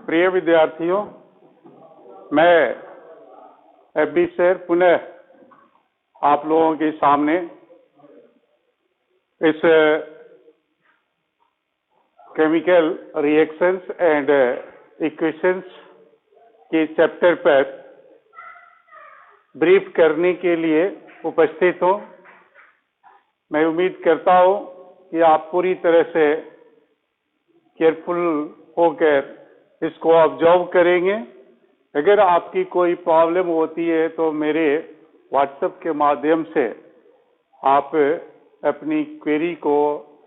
प्रिय विद्यार्थियों, मैं एफबी सर पुनः आप लोगों के सामने इस केमिकल रिएक्शंस एंड इक्वेशंस के चैप्टर पर ब्रीफ करने के लिए उपस्थित हूं। मैं उम्मीद करता हूं कि आप पूरी तरह से केयरफुल होकर इसको ऑब्जर्व करेंगे। अगर आपकी कोई प्रॉब्लम होती है तो मेरे व्हाट्सएप के माध्यम से आप अपनी क्वेरी को,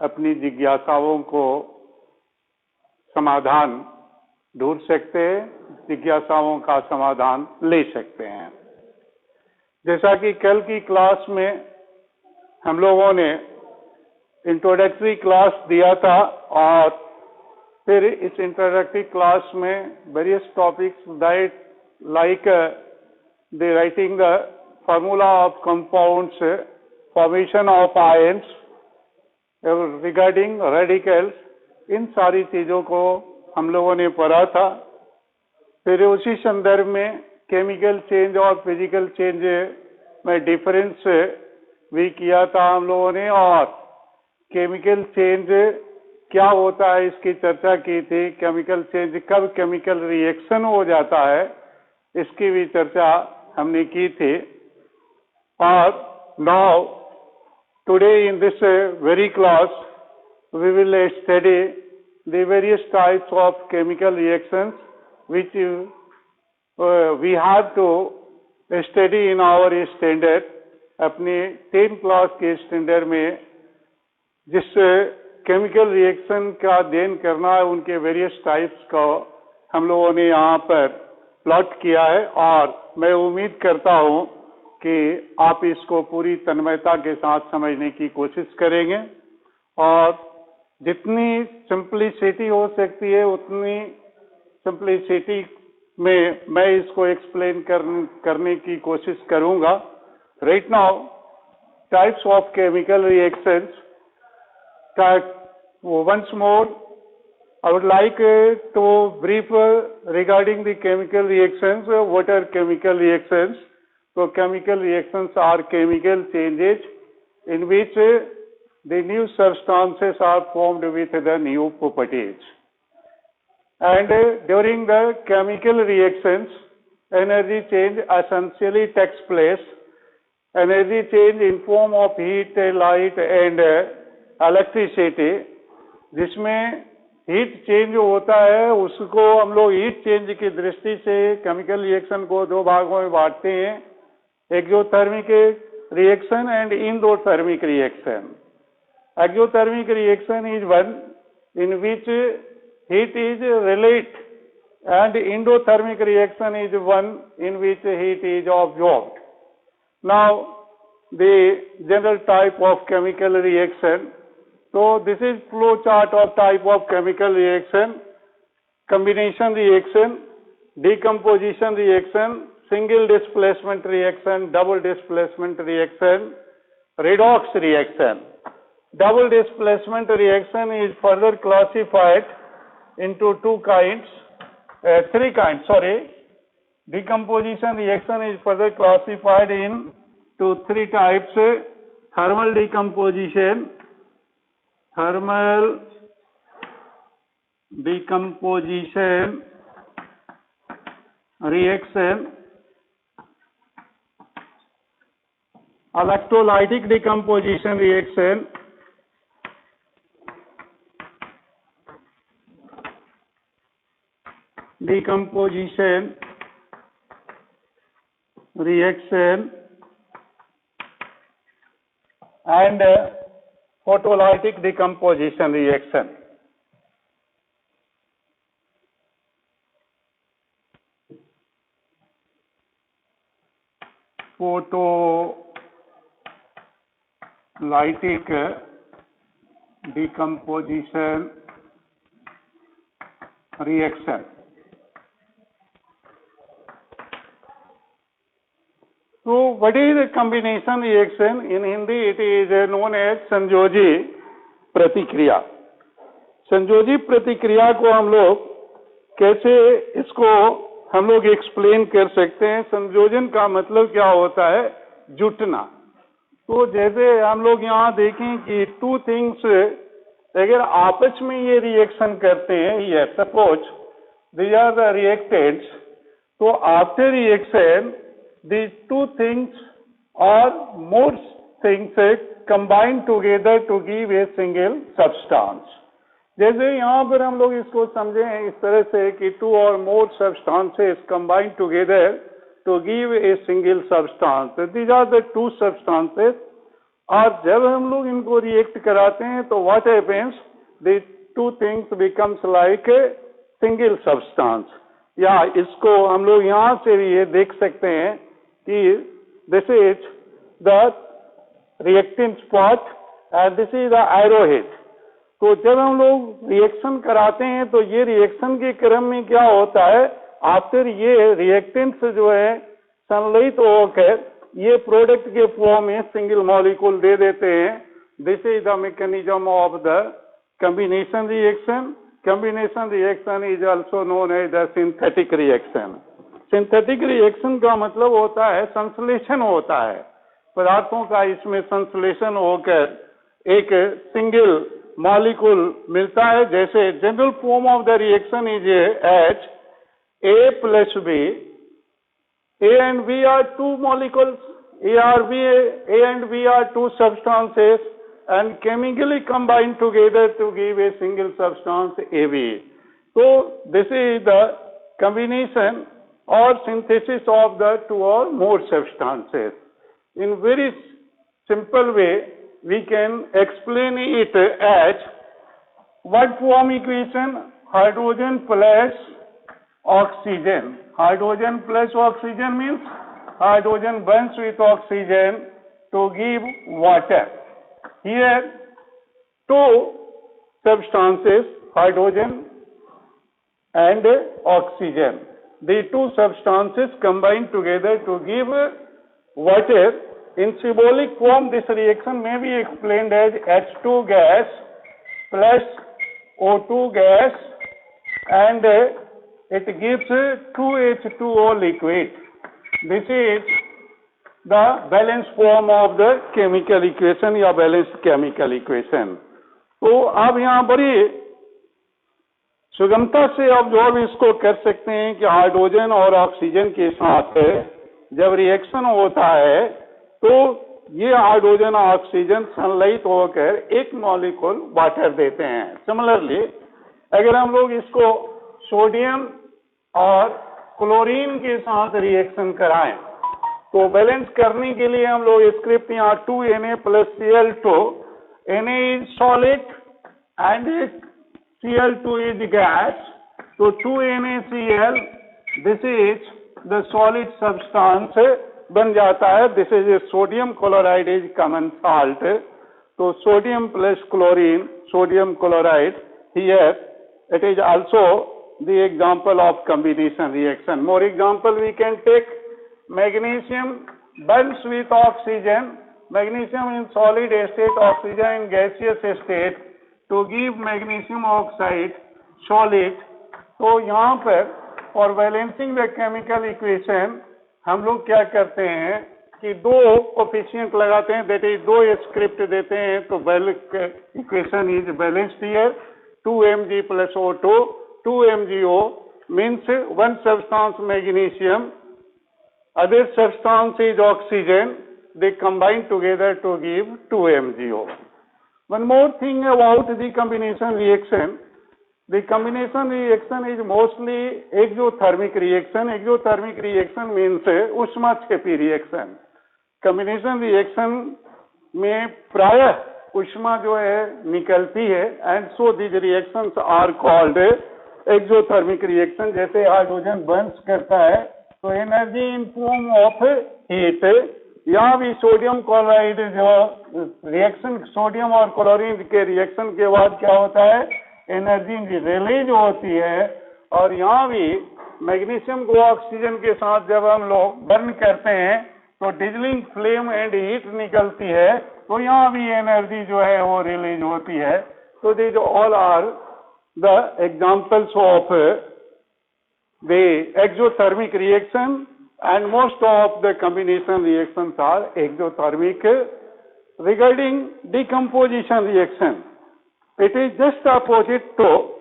अपनी जिज्ञासाओं को समाधान ढूंढ सकते हैं, जिज्ञासाओं का समाधान ले सकते हैं। जैसा कि कल की क्लास में हम लोगों ने इंट्रोडक्टरी क्लास दिया था और फिर इस इंट्रोडक्टरी क्लास में various topics that like the writing the formula of compounds, formation of ions, regarding radicals, इन सारी चीजों को हम लोगों ने पढ़ा था। फिर उसी संदर्भ में केमिकल चेंज और फिजिकल चेंज में डिफरेंस भी किया था हम लोगों ने, और केमिकल चेंज क्या होता है इसकी चर्चा की थी। केमिकल चेंज कब केमिकल रिएक्शन हो जाता है इसकी भी चर्चा हमने की थी। और now today in this very class we will study the various types of chemical reactions which we have to study in our standard। अपने 10 क्लास के स्टैंडर्ड में जिस केमिकल रिएक्शन का अध्ययन करना है उनके वेरियस टाइप्स को हम लोगों ने यहाँ पर प्लॉट किया है, और मैं उम्मीद करता हूँ कि आप इसको पूरी तन्मयता के साथ समझने की कोशिश करेंगे और जितनी सिंप्लिसिटी हो सकती है उतनी सिंप्लिसिटी में मैं इसको एक्सप्लेन करने की कोशिश करूंगा। Right now types of chemical reactions. Once more, I would like to brief regarding the chemical reactions. What are chemical reactions? So, chemical reactions are chemical changes in which the new substances are formed with the new properties. And during the chemical reactions, energy change essentially takes place. Energy change in form of heat, light, and electricity. जिसमें heat change होता है उसको हम लोग heat change की दृष्टि से chemical reaction को दो भागों में बांटते हैं, exothermic reaction and endothermic reaction. Exothermic reaction is one in which heat is released and endothermic reaction is one in which heat is absorbed. Now the general type of chemical reaction. So this is flow chart of type of chemical reaction: combination reaction, decomposition reaction, single displacement reaction, double displacement reaction, redox reaction. Double displacement reaction is further classified into three kinds. Decomposition reaction is further classified into three types: thermal decomposition reaction, electrolytic decomposition reaction, and photolytic decomposition reaction. Photolytic decomposition reaction. So what is a combination reaction? In Hindi it is known as संयोजी प्रतिक्रिया। संयोजी प्रतिक्रिया को हम लोग कैसे इसको हम लोग एक्सप्लेन कर सकते हैं। संयोजन का मतलब क्या होता है? जुटना। तो जैसे हम लोग यहाँ देखें कि टू थिंग्स अगर आपस में ये रिएक्शन करते हैं, ये suppose these are the reactants, so after reaction these two things or more things combine together to give a single substance। जैसे यहाँ पर हम लोग इसको समझें इस तरह से कि टू और more substances combine together to give a single substance, these are the two substances. और जब हम लोग इनको रिएक्ट कराते हैं तो what happens, the two things becomes like a single substance. या इसको हम लोग यहाँ से भी ये देख सकते हैं कि this is the reactant spot and this is the arrowhead. तो जब हम लोग रिएक्शन कराते हैं तो ये रिएक्शन के क्रम में क्या होता है, आफ्टर ये रिएक्टेंट्स जो है संलयित होकर ये प्रोडक्ट के फॉर्म में सिंगल मॉलिक्यूल दे देते हैं। This is the mechanism of the combination reaction. Combination reaction is also known as the synthetic reaction. Synthetic reaction का मतलब होता है संश्लेषण होता है पदार्थों का, इसमें संश्लेषण होकर एक सिंगल मॉलिक्यूल मिलता है। जैसे general form of the reaction is H A plus B. A and B are two molecules, A and B are two substances and chemically combined together to give a single substance AB. So this is the combination or synthesis of the two or more substances. In very simple way we can explain it as what form equation? Hydrogen plus oxygen. Hydrogen plus oxygen means hydrogen bonds with oxygen to give water. Here two substances, hydrogen and oxygen. The two substances combine together to give water. In symbolic form this reaction may be explained as H2 gas plus O2 gas and it gives 2H2O liquid. This is the balanced form of the chemical equation या balanced chemical equation. तो आप यहाँ बड़ी सुगमता से अब जो भी इसको कर सकते हैं कि हाइड्रोजन और ऑक्सीजन के साथ जब रिएक्शन होता है तो ये हाइड्रोजन और ऑक्सीजन संलयित होकर एक मॉलिक्यूल वाटर देते हैं। सिमिलरली अगर हम लोग इसको सोडियम और क्लोरीन के साथ रिएक्शन कराएं तो बैलेंस करने के लिए हम लोग स्क्रिप्ट यहाँ 2Na plus Cl2, Na is solid and Cl2 is gas, तो 2NaCl this is the solid substance बन जाता है। This is sodium chloride is common salt, तो sodium plus chlorine, sodium chloride, here it is also the example of combination reaction. More example we can take magnesium bonds with oxygen, magnesium in solid state, oxygen in gaseous state to give magnesium oxide solid. तो यहाँ पर for balancing the chemical equation हम लोग क्या करते हैं कि दो कोफिशिएंट लगाते हैं, that is दो स्क्रिप्ट देते हैं तो equation is balanced here. 2Mg plus O2, 2MgO means one substance magnesium, other substance is oxygen, they combine together to give 2MgO. One more thing about the combination reaction. The combination reaction is mostly exothermic reaction. Exothermic reaction means ऊष्माक्षेपी reaction. Combination reaction में प्रायः ऊष्मा जो है निकलती है and so these reactions are called exothermic reaction. जैसे hydrogen burns करता है तो energy in form of heat, यहाँ भी सोडियम क्लोराइड जो रिएक्शन, सोडियम और क्लोरीन के रिएक्शन के बाद क्या होता है, एनर्जी रिलीज होती है। और यहाँ भी मैग्नीशियम को ऑक्सीजन के साथ जब हम लोग बर्न करते हैं तो डिजलिंग फ्लेम एंड हीट निकलती है, तो यहाँ भी एनर्जी जो है वो रिलीज होती है। तो these all are the examples of the exothermic reaction, and most of the combination reactions are exothermic. Regarding decomposition reaction, it is just opposite to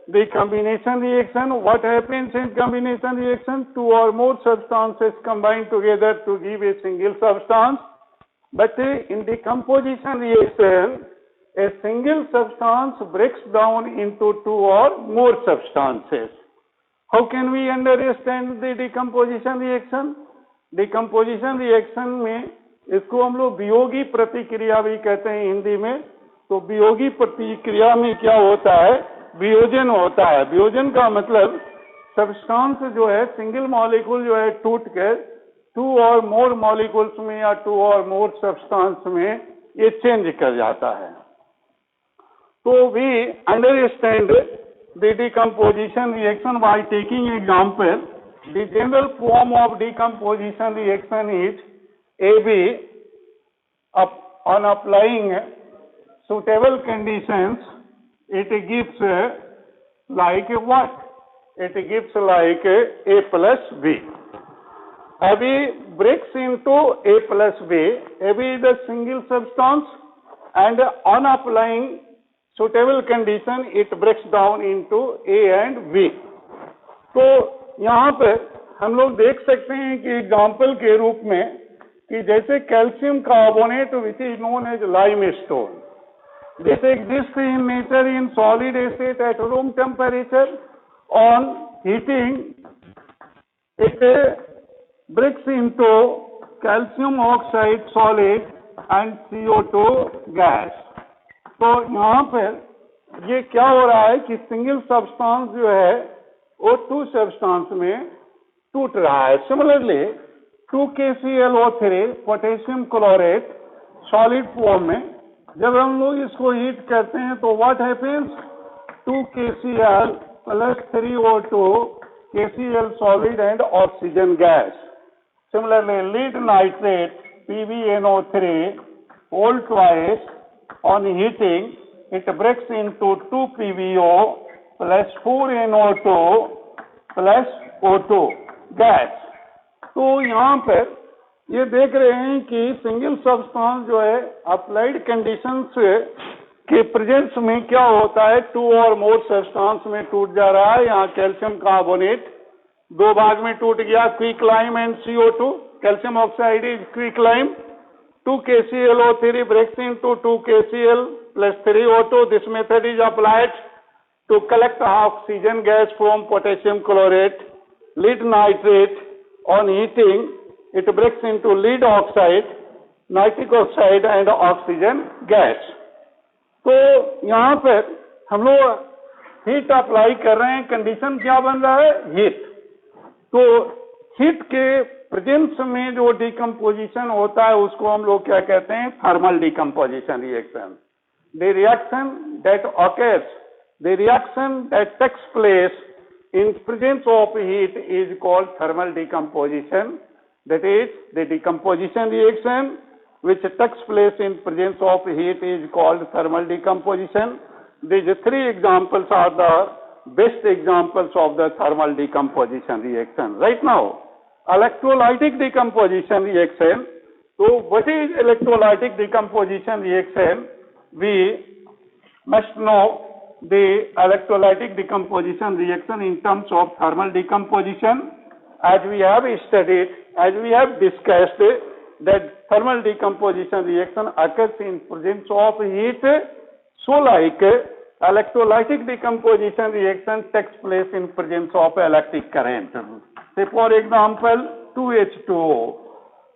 the combination reaction. What happens in combination reaction? Two or more substances combine together to give a single substance. But in decomposition reaction, a single substance breaks down into two or more substances. How can we understand the decomposition reaction? Decomposition reaction में इसको हम लोग वियोगी प्रतिक्रिया भी कहते हैं हिंदी में. तो वियोगी प्रतिक्रिया में क्या होता है? वियोजन होता है. वियोजन का मतलब सब्सटेंस जो है, सिंगल मॉलिक्यूल जो है टूट कर टू और मोर मॉलिक्यूल्स में या टू और मोर सब्सटेंस में ये चेंज कर जाता है. तो we understand the decomposition reaction by taking example. The general form of decomposition reaction is AB. On applying suitable conditions, it gives like what? It gives like A plus B. AB breaks into A plus B. AB is a single substance, and on applying suitable condition it breaks down into A and B. तो यहाँ पर हम लोग देख सकते हैं कि example के रूप में कि जैसे calcium carbonate which is known as limestone, this exist in nature in solid state at room temperature. On heating it breaks into calcium oxide solid and CO2 gas. तो यहाँ पर ये क्या हो रहा है कि सिंगल सब्सटेंस जो है वो टू सब्सटेंस में टूट रहा है. Similarly 2KClO3 potassium chlorate solid form में जब हम लोग इसको हीट करते हैं तो what happens? 2KCl plus 3O2 KCl solid and oxygen gas. Similarly, lead nitrate PbNO3 whole twice on heating it breaks into 2PbO plus 4NO2 plus O2 gas. तो यहाँ पर ये देख रहे हैं कि सिंगल सब्सटेंस जो है अप्लाइड कंडीशंस के प्रेजेंस में क्या होता है, टू और मोर सब्सटेंस में टूट जा रहा है. यहाँ कैल्शियम कार्बोनेट दो भाग में टूट गया, quicklime and CO2. Calcium oxide is quicklime. 2KClO3 breaks into 2KCl plus 3O2. This method is applied to collect oxygen gas from potassium chlorate. Lead nitrate on heating it breaks into lead oxide, nitric oxide and oxygen gas. तो यहाँ पर हम लोग heat apply कर रहे हैं. Condition क्या बन रहा है? हीट. तो हीट के प्रेजेंस में जो डिकम्पोजिशन होता है उसको हम लोग क्या कहते हैं? Thermal decomposition reaction. The reaction that occurs, the reaction that takes place in presence of heat is called thermal decomposition. That is, the decomposition reaction which takes place in presence of heat is called thermal decomposition. These three examples are the best examples of the thermal decomposition reaction. Right now, electrolytic decomposition reaction. So what is electrolytic decomposition reaction? We must know the electrolytic decomposition reaction in terms of thermal decomposition. As we have studied, as we have discussed, that thermal decomposition reaction occurs in presence of heat. So like electrolytic decomposition reaction takes place in presence of electric current. Say for example 2H2O.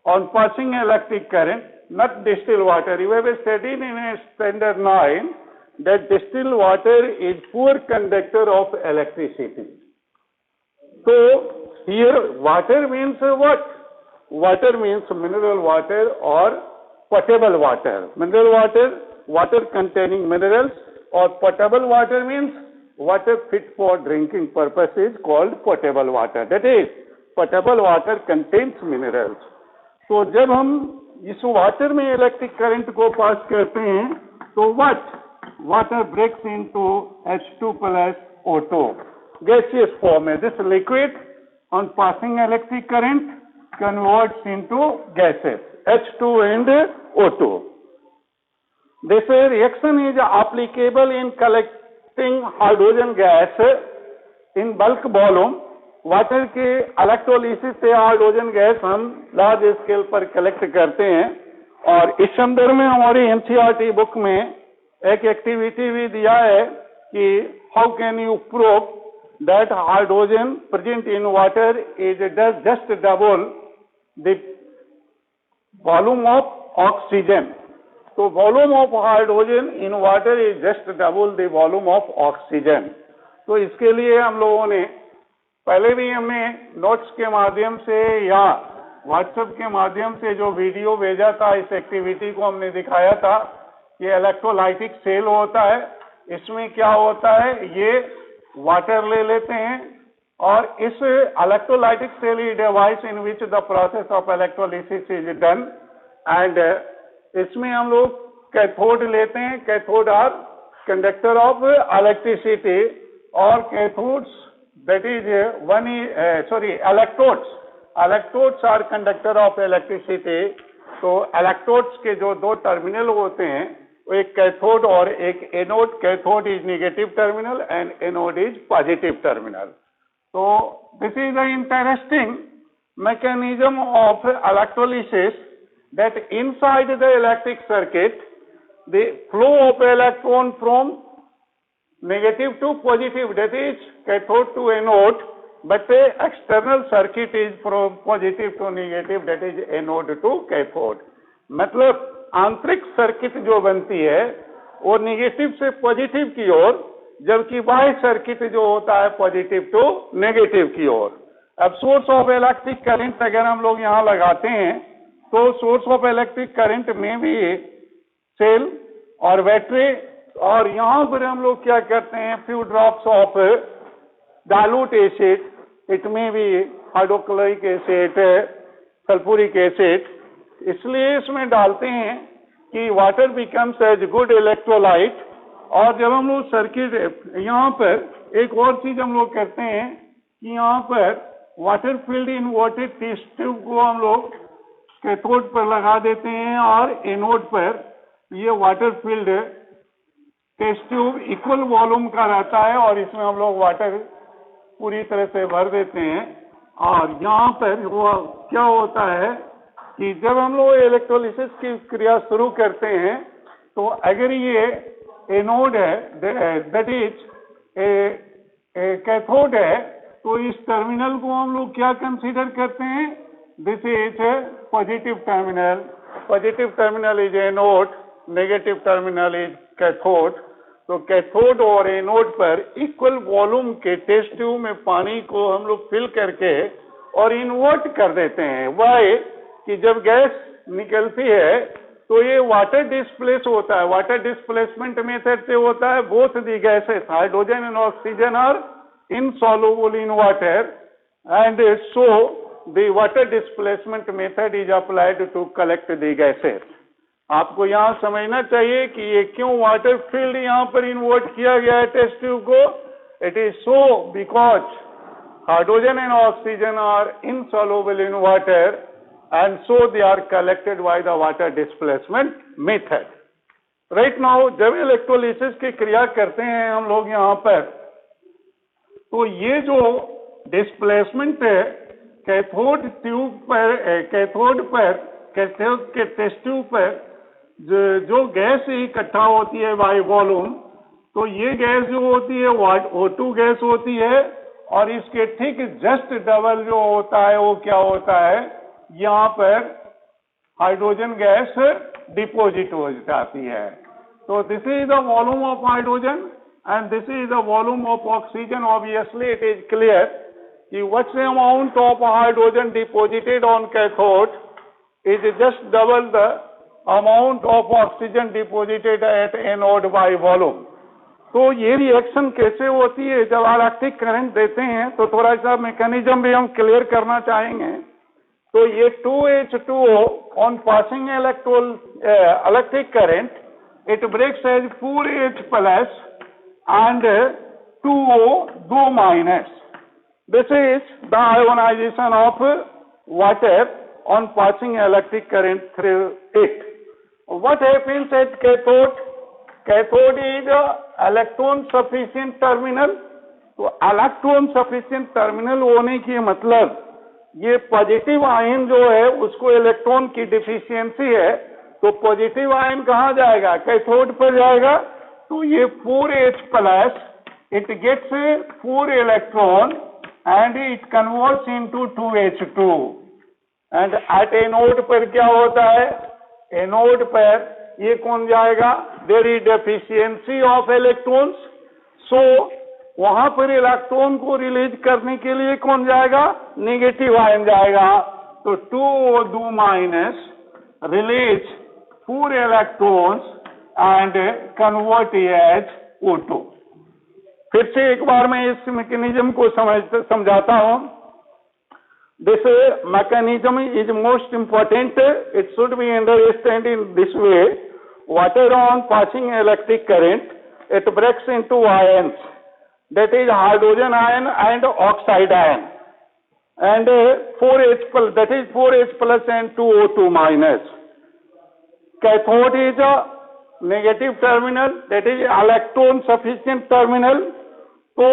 On passing electric current, not distilled water. You have studied in a standard 9 that distilled water is poor conductor of electricity. So here water means what? Water means mineral water or potable water. Mineral water, water containing minerals, or potable water means water fit for drinking purpose is called potable water. That is, potable water contains minerals. तो जब हम इस water में electric current को पास करते हैं तो what? Water breaks into H2 plus O2. gaseous form है. This liquid on passing electric current converts into gases, H2 and O2. This reaction is applicable in collecting hydrogen gas in bulk volume. Water के electrolysis से hydrogen gas हम large scale पर collect करते हैं. और इस संदर्भ में हमारी एनसीईआरटी बुक में एक एक्टिविटी भी दिया है कि how can you prove that hydrogen present in water is just double the volume of oxygen. So volume of hydrogen in water is just double the volume of oxygen. तो इसके लिए हम लोगों ने पहले भी हमने नोट्स के माध्यम से या व्हाट्सएप के माध्यम से जो वीडियो भेजा था, इस एक्टिविटी को हमने दिखाया था. ये इलेक्ट्रोलाइटिक सेल होता है. इसमें क्या होता है, ये वाटर ले लेते हैं और इस electrolytic cell is device in which the process of electrolysis is done. And इसमें हम लोग कैथोड लेते हैं. Cathode are conductor of electricity और cathodes that is electrodes are conductor of electricity. तो इलेक्ट्रोड्स के जो दो टर्मिनल होते हैं, एक कैथोड और एक anode. Cathode is negative terminal and anode is positive terminal. तो this is the interesting mechanism of electrolysis that inside the electric circuit the flow of electron from negative to positive, that is cathode to anode, but the external circuit is from positive to negative, that is anode to cathode. मतलब आंतरिक circuit जो बनती है वो negative से positive की ओर, जबकि बाह्य सर्किट जो होता है पॉजिटिव टू नेगेटिव की ओर. अब सोर्स ऑफ इलेक्ट्रिक करंट अगर हम लोग यहाँ लगाते हैं तो सोर्स ऑफ इलेक्ट्रिक करंट में भी सेल और बैटरी, और यहाँ पर हम लोग क्या करते हैं, few drops of dilute acid, it में भी हाइड्रोक्लोरिक एसिड, सल्फ्यूरिक एसिड, इसलिए इसमें डालते हैं कि water becomes as good electrolyte. और जब हम लोग सर्किट, यहाँ पर एक और चीज हम लोग करते हैं कि यहाँ पर water filled inverted test tube को हम लोग कैथोड पर लगा देते हैं और एनोड पर ये water filled test tube equal volume का रहता है और इसमें हम लोग वाटर पूरी तरह से भर देते हैं. और यहाँ पर वो क्या होता है कि जब हम लोग इलेक्ट्रोलिसिस की क्रिया शुरू करते हैं तो अगर ये एनोड है, दैट इज कैथोड है, तो इस टर्मिनल को हम लोग क्या कंसीडर करते हैं, this is positive terminal. Positive terminal is anode, negative terminal is cathode. तो कैथोड और एनोड पर इक्वल वॉल्यूम के टेस्ट ट्यूब में पानी को हम लोग फिल करके और इन्वर्ट कर देते हैं. वाई कि जब गैस निकलती है तो ये वाटर डिस्प्लेस होता है. वाटर डिस्प्लेसमेंट मेथड से होता है. Both the gases hydrogen and oxygen are insoluble in water, and so the water displacement method is applied to collect the gases. आपको यहाँ समझना चाहिए कि ये क्यों वाटर फील्ड यहाँ पर इन्वर्ट किया गया है टेस्ट ट्यूब को. It is so because hydrogen and oxygen are insoluble in water and so they are collected by the water displacement method. Right now जब इलेक्ट्रोलिसिस की क्रिया करते हैं हम लोग यहाँ पर, तो ये जो डिस्प्लेसमेंट है कैथोड के टेस्ट ट्यूब पर जो गैस इकट्ठा होती है बाय वॉल्यूम, तो ये गैस जो होती है O2 गैस होती है और इसके ठीक जस्ट डबल जो होता है वो क्या होता है, यहाँ पर हाइड्रोजन गैस डिपोजिट हो जाती है. तो this is the volume of hydrogen and this is the volume of oxygen. Obviously it is clear कि what's the amount of hydrogen deposited on cathode is just double the amount of oxygen deposited at anode by volume. तो ये reaction कैसे होती है जब electric current देते हैं, तो थोड़ा सा मैकेनिज्म भी हम क्लियर करना चाहेंगे. तो ये 2H2O on passing electric current it breaks as 4H plus and 2O, 2 minus. This is the ionization of water on passing electric current through it. What happens at cathode? Cathode is electron sufficient terminal. तो electron sufficient terminal होने की मतलब ये positive ion जो है उसको electron की deficiency है, तो पॉजिटिव आयन कहाँ जाएगा? कैथोड पर जाएगा। तो ये 4H plus it gets 4 electron and it converts into 2H2 and at anode पर क्या होता है? एनोड पर ये कौन जाएगा? There is deficiency of electrons, so वहां पर इलेक्ट्रॉन को रिलीज करने के लिए कौन जाएगा? नेगेटिव आयन जाएगा। तो 2O2 minus release 4 electrons and convert as O2। फिर से एक बार मैं इस मैकेनिज्म को समझाता हूं। This mechanism is most important, it should be understand in this way. Water on passing electric current, it breaks into ions, that is hydrogen ion and oxide ion, and 4H plus, that is 4H plus and 2O2 minus. Cathode is a negative terminal, that is electron sufficient terminal. तो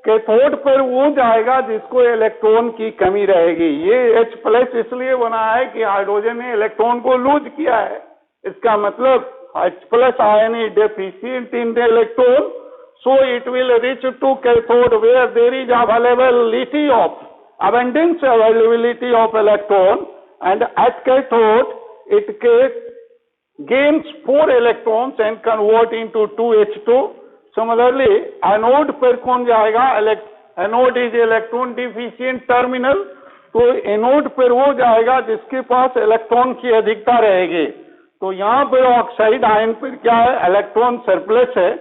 cathode पर वो जाएगा जिसको electron की कमी रहेगी। ये H plus इसलिए बना है कि हाइड्रोजन ने इलेक्ट्रॉन को लूज किया है। इसका मतलब H plus ion is deficient in the electron, so it will reach to cathode where there is availability of abundance availability of electron, and at cathode it gains 4 electrons and convert into 2H2. Similarly, anode पर कौन जाएगा? Anode is electron deficient terminal, तो anode पर वो जाएगा जिसके पास electron की अधिकता रहेगी। तो यहाँ पर ऑक्साइड आयन पर क्या है? इलेक्ट्रॉन सरप्लस है।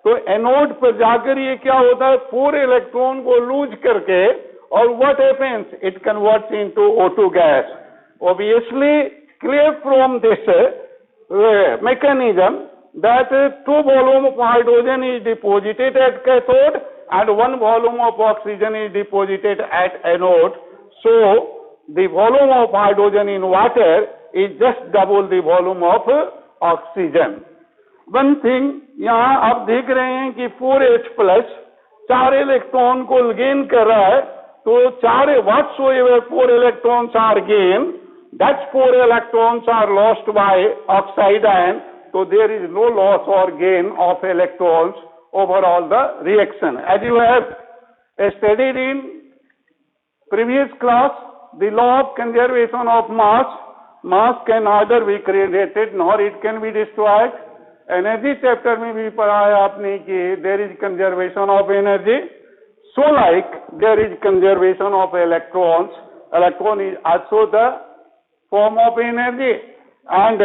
तो एनोड पर जाकर ये क्या होता है? 4 इलेक्ट्रॉन को लूज करके, और what happens? It converts into O2 gas. Obviously clear from this mechanism that 2 volume of hydrogen is deposited at cathode and 1 volume of oxygen is deposited at anode. So the volume of hydrogen in water is just double the volume of oxygen. One thing यहाँ आप देख रहे हैं कि 4H plus 4 electron को gain कर रहा है, तो 4 whatsoever 4 electrons are gained, that 4 electrons are lost by oxide ion, so there is no loss or gain of electrons overall the reaction. As you have studied in previous class, the law of conservation of mass can neither be created nor it can be destroyed. Energy chapter में भी पढ़ा है आपने कि there is conservation of energy, so like there is conservation of electrons, electron is also the form of energy. And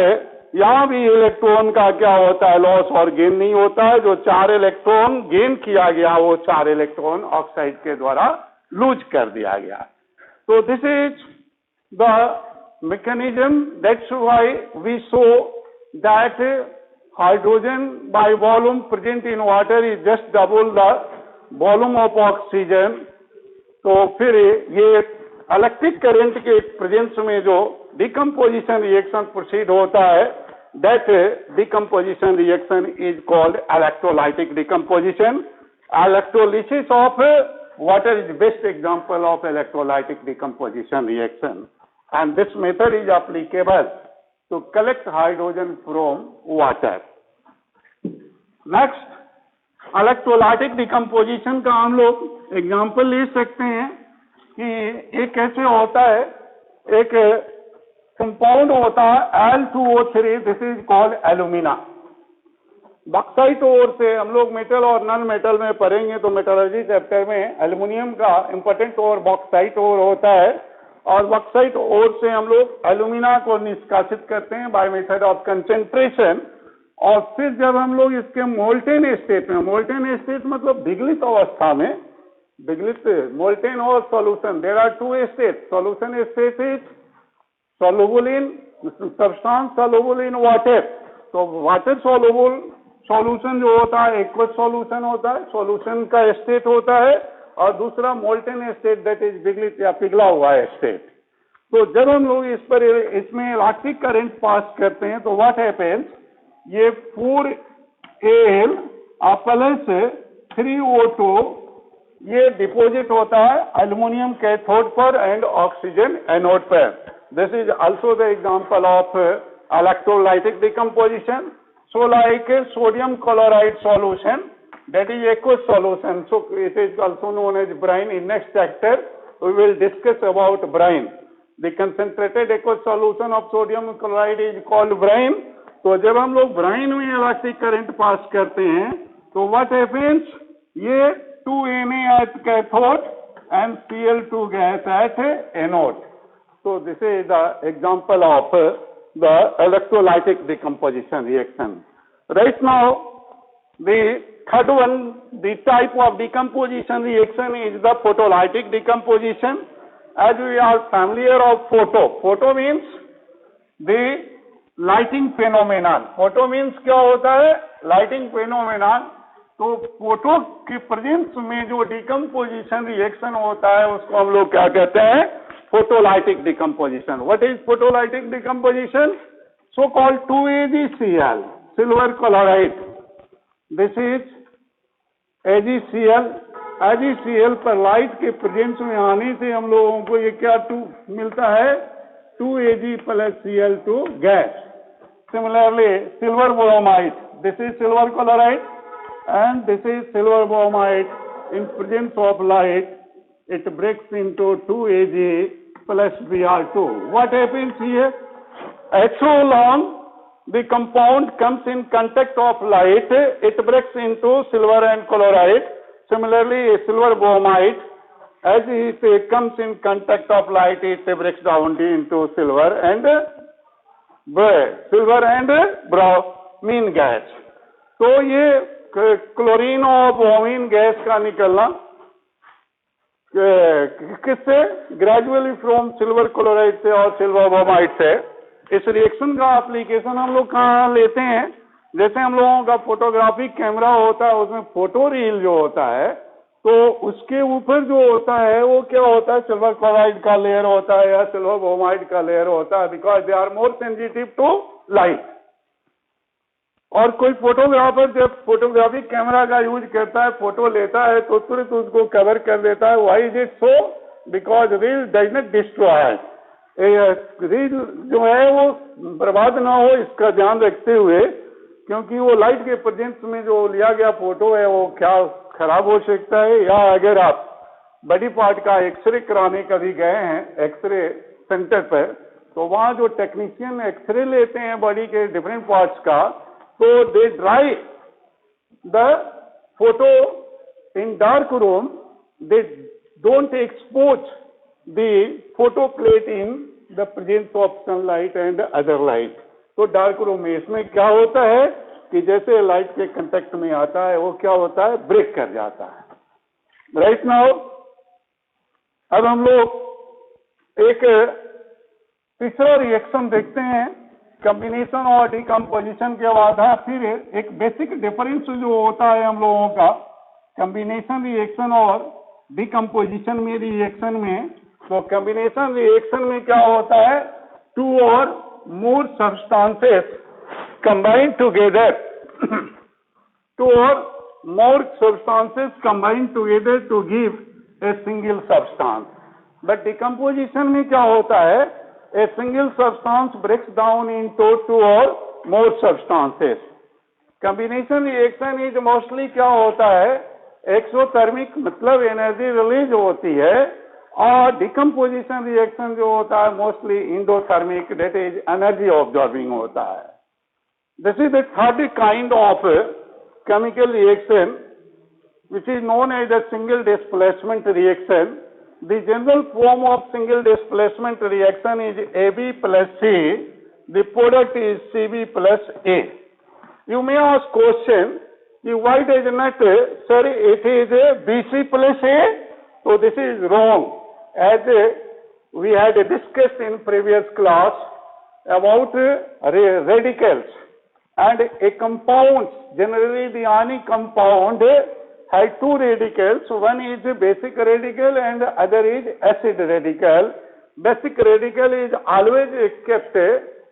यहाँ भी electron का क्या होता है? लॉस और गेन नहीं होता है। जो 4 इलेक्ट्रॉन गेन किया गया वो 4 इलेक्ट्रॉन ऑक्साइड के द्वारा लूज कर दिया गया। तो this is the mechanism, that's why we show that hydrogen by volume present in water is just double the volume of oxygen। तो फिर ये इलेक्ट्रिक करंट के प्रेजेंस में जो डिकम्पोजिशन रिएक्शन प्रोसीड होता है, that decomposition reaction is called electrolytic decomposition. Electrolysis of water is best example of electrolytic decomposition reaction, and this method is applicable to collect hydrogen from water. Next, electrolytic decomposition का हम लोग example ले सकते हैं कि एक कैसे होता है। एक कंपाउंड होता है Al2O3, this is called alumina. Bauxite ore से हम लोग मेटल और नॉन मेटल में पढ़ेंगे, तो मेटलर्जी चैप्टर में एल्यूमिनियम का इंपॉर्टेंट ओर बॉक्साइट ओर होता है, और बॉक्साइट ओर से हम लोग एल्यूमिना को निष्कासित करते हैं बाय मेथड ऑफ कंसेंट्रेशन। और फिर जब हम लोग इसके मोल्टेन स्टेट में, मोल्टेन स्टेट मतलब विगलित अवस्था में, विगलित मोल्टेन और solution, there are 2 state. Solution state is soluble in substance, soluble in water. तो वाटर soluble सॉल्यूशन जो होता है एक्वस सॉल्यूशन होता है, सॉल्यूशन का स्टेट होता है, और दूसरा मोल्टेन स्टेट दैट इज विगलित या पिघला हुआ स्टेट। तो जब हम लोग इसमें इलेक्ट्रिक करंट पास करते हैं तो व्हाट हैपेंस, ये 4Al प्लस 3O2 ये डिपॉजिट होता है एल्युमिनियम कैथोड पर एंड ऑक्सीजन एनोड पर। This is also the example of electrolytic decomposition. So like sodium chloride solution, that is aqueous solution, so it is also known as brine. In next chapter we will discuss about brine. The concentrated aqueous solution of sodium chloride is called brine. तो जब हम लोग Bryan में electric current pass करते हैं तो what happens, ये 2Na at cathode and Cl2 gas at anode. So this is the example of the electrolytic decomposition reaction. Right now, the third one, the type of decomposition reaction is the photolytic decomposition. As we are familiar of photo means the lighting phenomenon. Photo means क्या होता है, lighting phenomenon. तो photo के presence में जो decomposition reaction होता है उसको हम लोग क्या कहते हैं, photolytic decomposition. What is photolytic decomposition? So called 2AgCl, silver chloride. This is AgCl. AgCl पर लाइट के प्रेजेंस में आने से हम लोगों को ये क्या मिलता है, 2Ag plus Cl2 gas. Similarly, silver bromide. This is silver chloride and this is silver bromide. In presence of light, it breaks into 2Ag plus Br2. What happens here? As so long the compound comes in contact of light, it breaks into silver and chloride. Similarly, silver bromide, as it comes in contact of light, it breaks down into silver and bromine gas. तो ये chlorine और bromine gas का निकलना किससे, gradually from silver chloride से और silver bromide से। इस रिएक्शन का एप्लीकेशन हम लोग कहाँ लेते हैं, जैसे हम लोगों का फोटोग्राफिक कैमरा होता है उसमें फोटो रील जो होता है तो उसके ऊपर जो होता है वो क्या होता है, सिल्वर क्लोराइड का लेयर होता है या सिल्वर ब्रोमाइड का लेयर होता है, because they are more sensitive to light. और कोई फोटोग्राफर जब फोटोग्राफिक कैमरा का यूज करता है, फोटो लेता है तो तुरंत उसको कवर कर देता है। Why is it so, because reel does not destroy, reel जो है वो बर्बाद ना हो इसका ध्यान रखते हुए, क्योंकि वो लाइट के प्रेजेंस में जो लिया गया फोटो है वो क्या खराब हो सकता है। या अगर आप बॉडी पार्ट का एक्सरे कराने कभी गए हैं एक्सरे सेंटर पर, तो वहां जो टेक्नीशियन एक्सरे लेते हैं बॉडी के डिफरेंट पार्ट्स का, so they dry the photo in dark room, they don't expose the photo plate in the presence of sunlight and other light. तो डार्क रूम में इसमें क्या होता है कि जैसे लाइट के कांटेक्ट में आता है वो क्या होता है, ब्रेक कर जाता है। राइट नाउ अब हम लोग एक तीसरा रिएक्शन देखते हैं, कॉम्बिनेशन और डिकम्पोजिशन के बाद है। फिर एक बेसिक डिफरेंस जो होता है हम लोगों का कॉम्बिनेशन रिएक्शन और डिकम्पोजिशन में रिएक्शन में, तो कॉम्बिनेशन रिएक्शन में क्या होता है, टू और more substances combine together, two और more substances combine together to give a single substance. But decomposition में क्या होता है, a single substance breaks down into two or more substances. Combination reaction is mostly क्या होता है, exothermic मतलब energy release होती है, और डिकम्पोजिशन रिएक्शन जो होता है mostly endothermic, that is energy absorbing होता है। This is the third kind of chemical reaction which is known as a single displacement reaction. The general form of single displacement reaction is AB plus C. The product is CB plus A. You may ask question, why does not, sir, it is BC plus A? So this is wrong. As we had discussed in previous class about radicals. And a compound, generally the ionic compound has two radicals. One is a basic radical and other is acid radical. Basic radical is always kept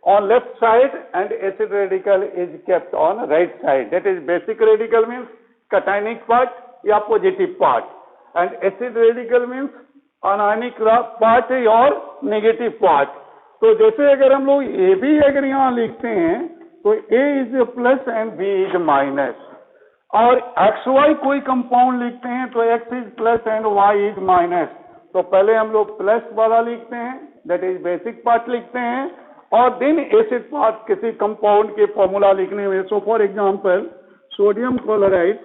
on left side and acid radical is kept on right side. That is, basic radical means cationic part या positive part, and acid radical means anionic part और negative part. तो जैसे अगर हम लोग ए भी अगर यहाँ लिखते हैं तो A is plus and B is minus, और एक्स वाई कोई कंपाउंड लिखते हैं तो X is plus and Y is minus. तो पहले हम लोग प्लस वाला लिखते हैं, दैट इज बेसिक पार्ट लिखते हैं, और देन एसिड पार्ट किसी कंपाउंड के फॉर्मूला लिखने में. So for example sodium chloride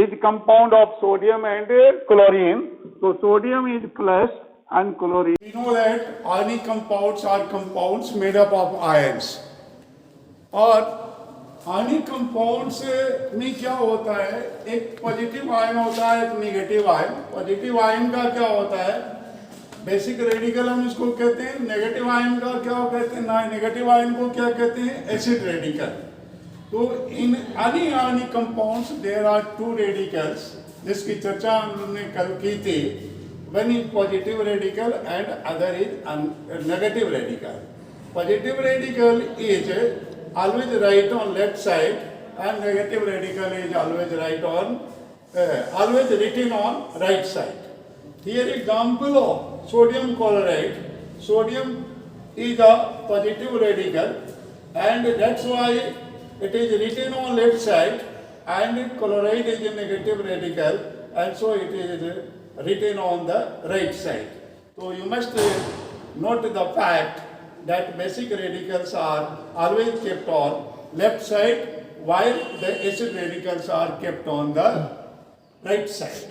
is compound of sodium and chlorine. तो sodium is plus and chlorine. We know that ionic compounds are compounds made up of ions. और ionic compounds में क्या होता है, एक पॉजिटिव आयन होता है, एक नेगेटिव आयन. पॉजिटिव आयन का क्या होता है, बेसिक रेडिकल हम इसको कहते हैं. नेगेटिव आयन का क्या कहते हैं, ना नेगेटिव आयन को क्या कहते हैं, एसिड रेडिकल. तो in any ionic compounds there are two radicals, जिसकी चर्चा हमने कल की थी. One is positive radical and other is negative radical. Positive radical is always right on left side and negative radical is always right on always written on right side. Here example of sodium chloride. Sodium is a positive radical and that's why it is written on left side, and chloride is a negative radical and so it is written on the right side. So you must note the fact that basic radicals are always kept on left side while the acid radicals are kept on the right side.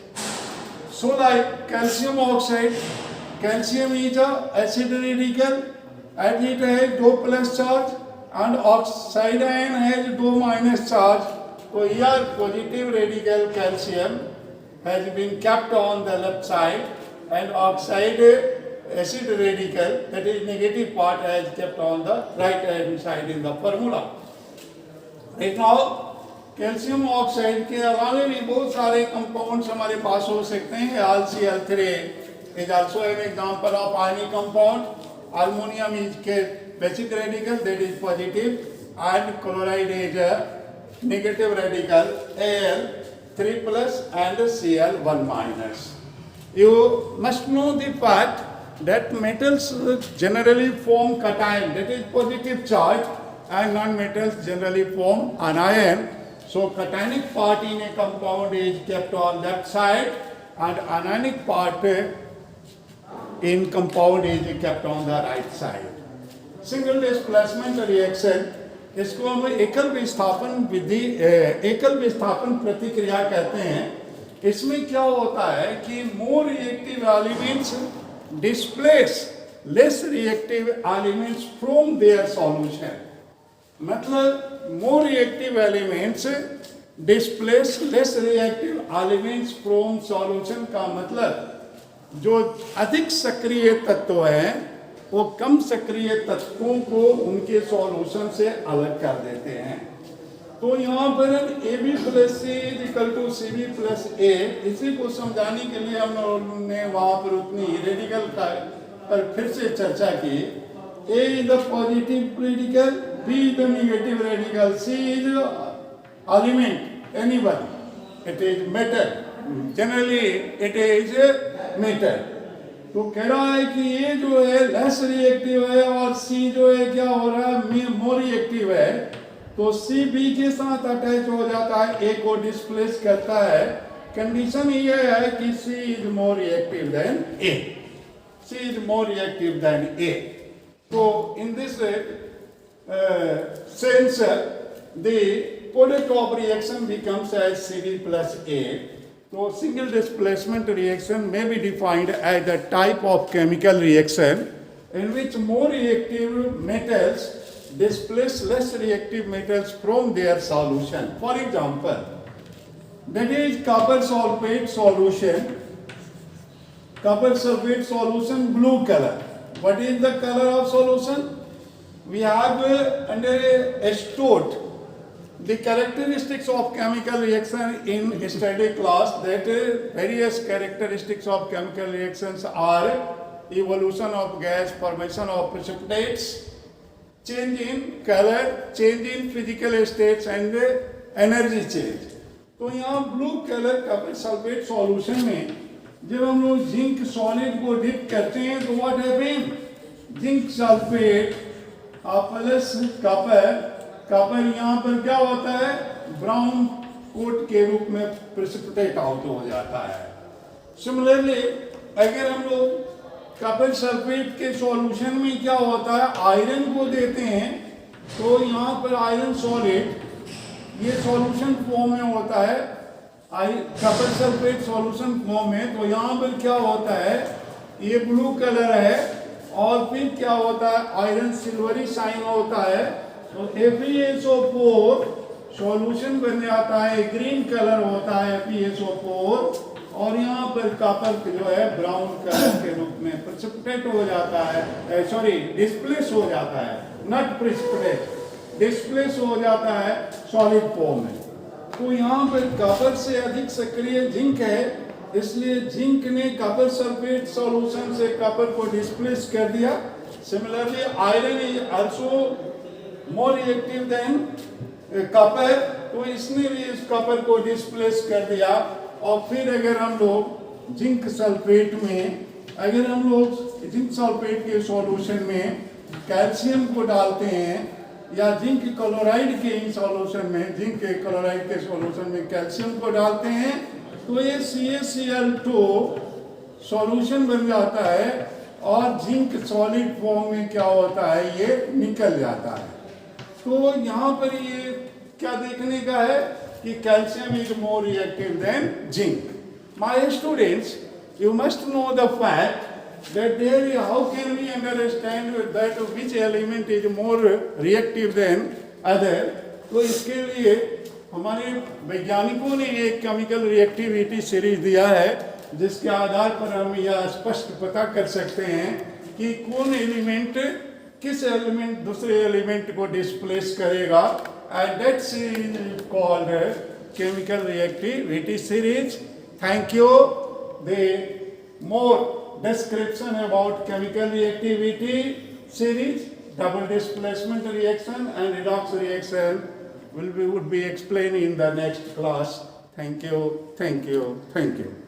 So like calcium oxide, calcium is a acid radical and it has 2 plus charge, and oxide ion has 2 minus charge. So here positive radical calcium has been kept on the left side and oxide acid radical, that is negative part, has kept on the right hand side in the formula. Right now calcium oxide के अलावा भी बहुत सारे compounds हमारे पास हो सकते हैं. AlCl3 is also an example of ionic compound. Aluminum is basic radical, that is positive, and chloride is a negative radical, Al3 plus and Cl1 minus. You must know the fact that metals generally form cation, that is positive charge, and non-metals generally form anion. So cationic part in a compound is kept on left side and anionic part in compound is kept on the right side. Single displacement reaction, इसको हम एकल विस्थापन विधि, एकल विस्थापन प्रतिक्रिया कहते हैं. इसमें क्या होता है कि more reactive elements displace less reactive elements from their solution. मतलब more reactive elements displace less reactive elements from solution का मतलब जो अधिक सक्रिय तत्व हैं वो कम सक्रिय तत्वों को उनके सॉल्यूशन से अलग कर देते हैं. तो यहाँ पर AB plus C equal to CB plus A, इसी को समझाने के लिए हम लोगों ने वहाँ पर उतनी रेडिकल का पर फिर से चर्चा की. A is the positive radical, B is the negative radical, C is element, anyone. It is metal. Generally it is metal. तो कह रहा है कि ये जो है लेस रिएक्टिव है और C जो है क्या हो रहा है मोर रिएक्टिव है. तो C B के साथ अटैच हो जाता है, A को डिस्प्लेस करता है. कंडीशन ये है कि C is more reactive than A. C is more reactive than A. So in this sense, the product of reaction becomes as Cb plus A. So single displacement reaction may be defined as the type of chemical reaction in which more reactive metals displace less reactive metals from their solution. For example, that is copper sulfate solution. Copper sulfate solution, blue color. What is the color of solution? We have under acetone the characteristics of chemical reaction in study class, that various characteristics of chemical reactions are evolution of gas, formation of precipitates, change in color, change in physical states and energy change. तो यहाँ blue colour copper sulphate solution में जब हम लोग zinc solid को dip करते हैं तो what happen, zinc sulphate plus copper यहाँ पर क्या होता है, ब्राउन कोट के रूप में प्रेसिपिटेट आउट हो जाता है। सिमिलरली अगर हम लोग कॉपर सल्फेट के सॉल्यूशन में क्या होता है, आयरन को देते हैं तो यहाँ पर आयरन सॉलिड ये सॉल्यूशन फॉर्म में होता है, कॉपर सल्फेट सॉल्यूशन फॉर्म में, तो यहाँ पर क्या होता है, ये ब्लू कलर है और फिर क्या होता है, आयरन सिल्वरी साइन होता है, तो FeSO4 सॉल्यूशन बन जाता है, ग्रीन कलर होता है FeSO4 और यहाँ पर कॉपर जो है ब्राउन कलर के रूप में प्रेसिपिटेट हो जाता है, सॉरी डिस्प्लेस हो जाता है, नॉट प्रेसिपिटेट, डिस्प्लेस हो जाता है सॉलिड फॉर्म में। तो यहाँ पर कॉपर से अधिक सक्रिय जिंक है, इसलिए जिंक ने कॉपर सल्फेट सॉल्यूशन से कॉपर को डिस्प्लेस कर दिया। Similarly iron is also more reactive than copper, तो इसने भी इस कॉपर को डिस्प्लेस कर दिया। और फिर अगर हम लोग जिंक सल्फेट में, अगर हम लोग जिंक सल्फेट के सॉल्यूशन में कैल्शियम को डालते हैं या जिंक क्लोराइड के सॉल्यूशन में, जिंक के क्लोराइड के सॉल्यूशन में कैल्शियम को डालते हैं तो ये CaCl2 सॉल्यूशन बन जाता है और जिंक सॉलिड फॉर्म में क्या होता है, ये निकल जाता है। तो यहाँ पर ये क्या देखने का है कि calcium is more reactive than zinc. My students, you must know the fact that there, how can we understand that which element is more reactive than other? तो इसके लिए हमारे वैज्ञानिकों ने एक केमिकल रिएक्टिविटी सीरीज दिया है जिसके आधार पर हम यह स्पष्ट पता कर सकते हैं कि कौन एलिमेंट किस एलिमेंट दूसरे एलिमेंट को डिस्प्लेस करेगा, and that series is called chemical reactivity series. Thank you. The more description about chemical reactivity series, double displacement reaction and redox reaction would be explained in the next class. Thank you, thank you, thank you.